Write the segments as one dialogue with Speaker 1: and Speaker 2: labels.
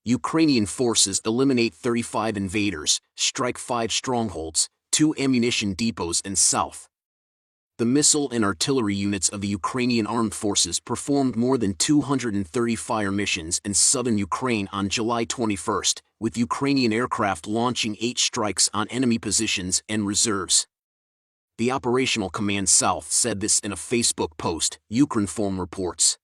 Speaker 1: Ukrainian forces eliminate 35 invaders, strike 5 strongholds, 2 ammunition depots in south. The missile and artillery units of the Ukrainian armed forces performed more than 230 fire missions in southern Ukraine on July 21, with Ukrainian aircraft launching 8 strikes on enemy positions and reserves. The Operational Command South said this in a Facebook post, Ukrinform reports.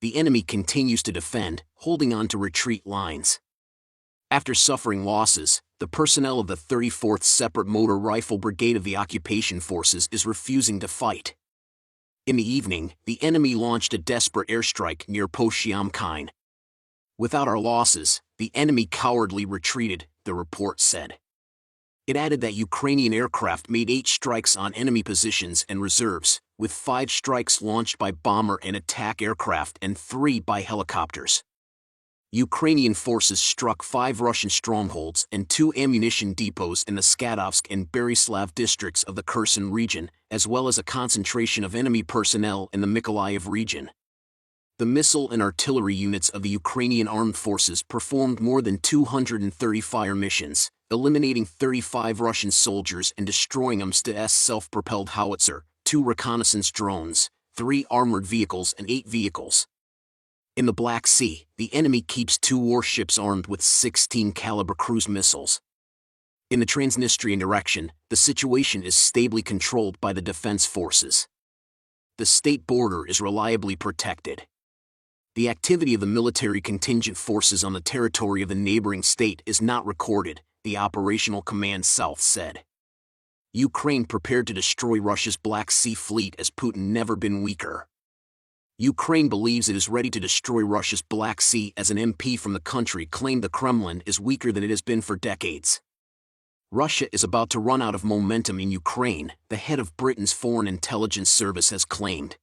Speaker 1: The enemy continues to defend, holding on to retreat lines. After suffering losses, the personnel of the 34th Separate Motor Rifle Brigade of the Occupation Forces is refusing to fight. In the evening, the enemy launched a desperate airstrike near Poshyamkine. Without our losses, the enemy cowardly retreated, the report said. It added that Ukrainian aircraft made 8 strikes on enemy positions and reserves, with 5 strikes launched by bomber and attack aircraft and 3 by helicopters. Ukrainian forces struck 5 Russian strongholds and 2 ammunition depots in the Skadovsk and Berislav districts of the Kherson region, as well as a concentration of enemy personnel in the Mykolaiv region. The missile and artillery units of the Ukrainian armed forces performed more than 230 fire missions, eliminating 35 Russian soldiers and destroying MSTS self-propelled howitzer, 2 reconnaissance drones, 3 armored vehicles and 8 vehicles. In the Black Sea, the enemy keeps 2 warships armed with 16-caliber cruise missiles. In the Transnistrian direction, the situation is stably controlled by the defense forces. The state border is reliably protected. The activity of the military contingent forces on the territory of the neighboring state is not recorded, the Operational Command South said. Ukraine prepared to destroy Russia's Black Sea fleet as Putin never been weaker. Ukraine believes it is ready to destroy Russia's Black Sea as an MP from the country claimed the Kremlin is weaker than it has been for decades. Russia is about to run out of momentum in Ukraine, the head of Britain's Foreign Intelligence Service has claimed.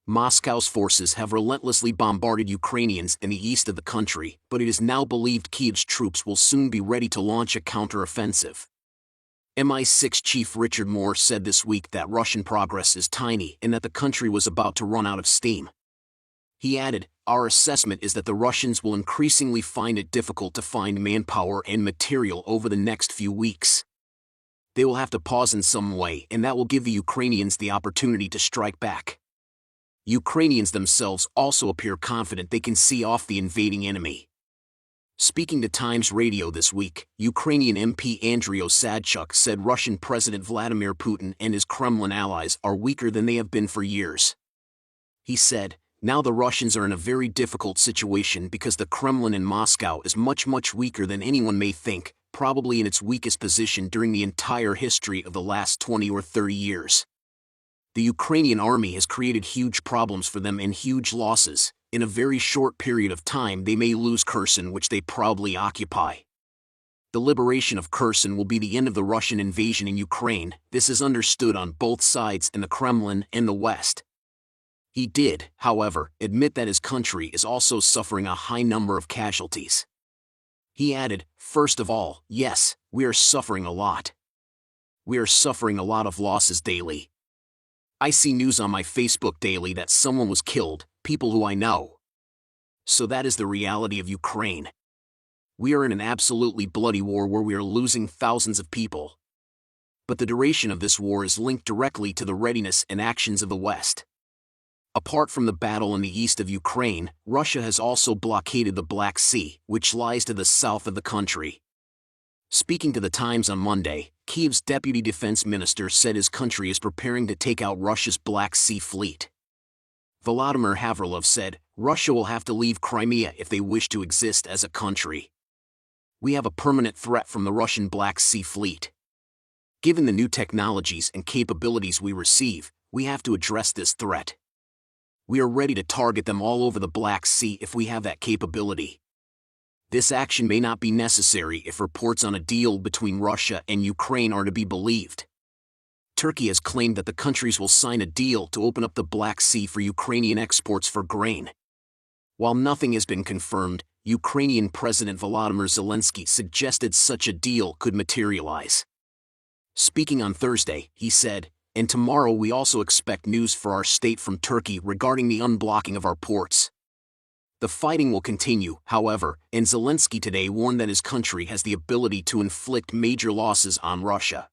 Speaker 1: Moscow's forces have relentlessly bombarded Ukrainians in the east of the country, but it is now believed Kyiv's troops will soon be ready to launch a counter-offensive. MI6 Chief Richard Moore said this week that Russian progress is tiny and that the country was about to run out of steam. He added, "Our assessment is that the Russians will increasingly find it difficult to find manpower and material over the next few weeks. They will have to pause in some way, and that will give the Ukrainians the opportunity to strike back." Ukrainians themselves also appear confident they can see off the invading enemy. Speaking to Times Radio this week, Ukrainian MP Andriy Osadchuk said Russian President Vladimir Putin and his Kremlin allies are weaker than they have been for years. He said, "Now the Russians are in a very difficult situation because the Kremlin in Moscow is much weaker than anyone may think, probably in its weakest position during the entire history of the last 20 or 30 years. The Ukrainian army has created huge problems for them and huge losses. In a very short period of time they may lose Kherson, which they proudly occupy. The liberation of Kherson will be the end of the Russian invasion in Ukraine. This is understood on both sides in the Kremlin and the West." He did, however, admit that his country is also suffering a high number of casualties. He added, "First of all, yes, we are suffering a lot. We are suffering a lot of losses daily. I see news on my Facebook daily that someone was killed, people who I know. So that is the reality of Ukraine. We are in an absolutely bloody war where we are losing thousands of people. But the duration of this war is linked directly to the readiness and actions of the West. Apart from the battle in the east of Ukraine, Russia has also blockaded the Black Sea, which lies to the south of the country." Speaking to the Times on Monday, Kyiv's deputy defense minister said his country is preparing to take out Russia's Black Sea fleet. Volodymyr Havrilov said, "Russia will have to leave Crimea if they wish to exist as a country. We have a permanent threat from the Russian Black Sea fleet. Given the new technologies and capabilities we receive, we have to address this threat. We are ready to target them all over the Black Sea if we have that capability. This action may not be necessary if reports on a deal between Russia and Ukraine are to be believed. Turkey has claimed that the countries will sign a deal to open up the Black Sea for Ukrainian exports for grain. While nothing has been confirmed, Ukrainian President Volodymyr Zelensky suggested such a deal could materialize. Speaking on Thursday, he said, "And tomorrow we also expect news for our state from Turkey regarding the unblocking of our ports. The fighting will continue, however, and Zelensky today warned that his country has the ability to inflict major losses on Russia.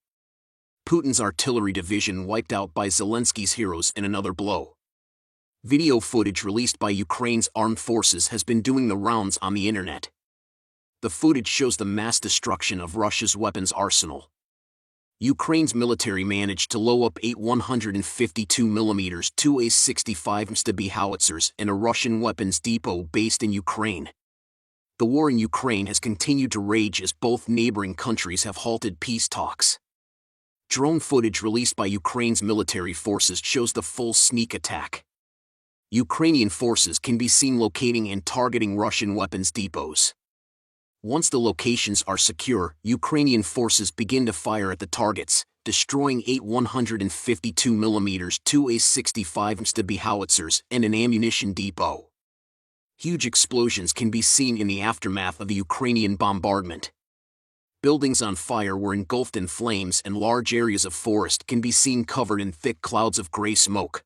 Speaker 1: Putin's artillery division wiped out by Zelensky's heroes in another blow. Video footage released by Ukraine's armed forces has been doing the rounds on the internet. The footage shows the mass destruction of Russia's weapons arsenal. Ukraine's military managed to blow up 8 152mm 2A-65 MSTB howitzers and a Russian weapons depot based in Ukraine. The war in Ukraine has continued to rage as both neighboring countries have halted peace talks. Drone footage released by Ukraine's military forces shows the full sneak attack. Ukrainian forces can be seen locating and targeting Russian weapons depots. Once the locations are secure, Ukrainian forces begin to fire at the targets, destroying 8 152mm 2A-65 MSTB howitzers and an ammunition depot. Huge explosions can be seen in the aftermath of the Ukrainian bombardment. Buildings on fire were engulfed in flames and large areas of forest can be seen covered in thick clouds of gray smoke.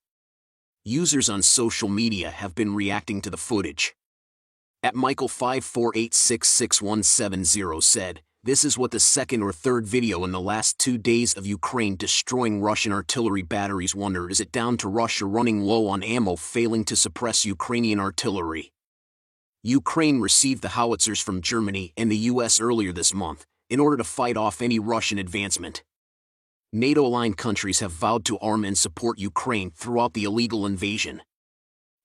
Speaker 1: Users on social media have been reacting to the footage. At Michael548666170 said, "This is what the second or third video in the last 2 days of Ukraine destroying Russian artillery batteries. Wonder is it down to Russia running low on ammo, failing to suppress Ukrainian artillery?" Ukraine received the howitzers from Germany and the US earlier this month, in order to fight off any Russian advancement. NATO-aligned countries have vowed to arm and support Ukraine throughout the illegal invasion.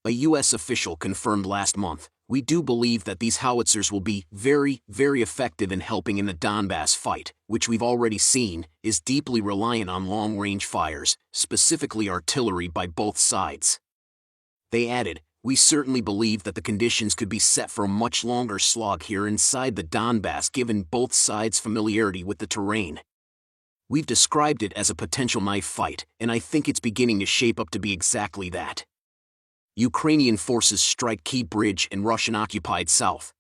Speaker 1: A US official confirmed last month, "We do believe that these howitzers will be very, very effective in helping in the Donbass fight, which we've already seen, is deeply reliant on long-range fires, specifically artillery by both sides." They added, "We certainly believe that the conditions could be set for a much longer slog here inside the Donbass given both sides' familiarity with the terrain. We've described it as a potential knife fight, and I think it's beginning to shape up to be exactly that." Ukrainian forces strike key bridge in Russian-occupied south.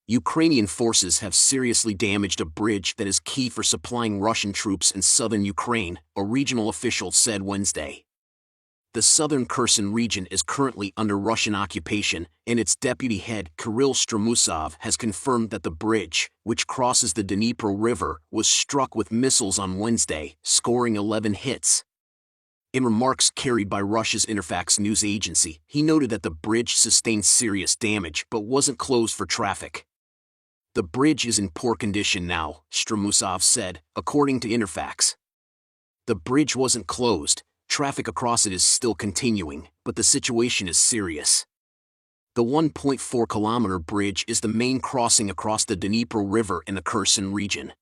Speaker 1: Ukrainian forces have seriously damaged a bridge that is key for supplying Russian troops in southern Ukraine, a regional official said Wednesday. The southern Kherson region is currently under Russian occupation, and its deputy head, Kirill Stramusov, has confirmed that the bridge, which crosses the Dnipro River, was struck with missiles on Wednesday, scoring 11 hits. In remarks carried by Russia's Interfax news agency, he noted that the bridge sustained serious damage but wasn't closed for traffic. "The bridge is in poor condition now," Stramusov said, according to Interfax. "The bridge wasn't closed, traffic across it is still continuing, but the situation is serious." The 1.4-kilometer bridge is the main crossing across the Dnipro River in the Kherson region.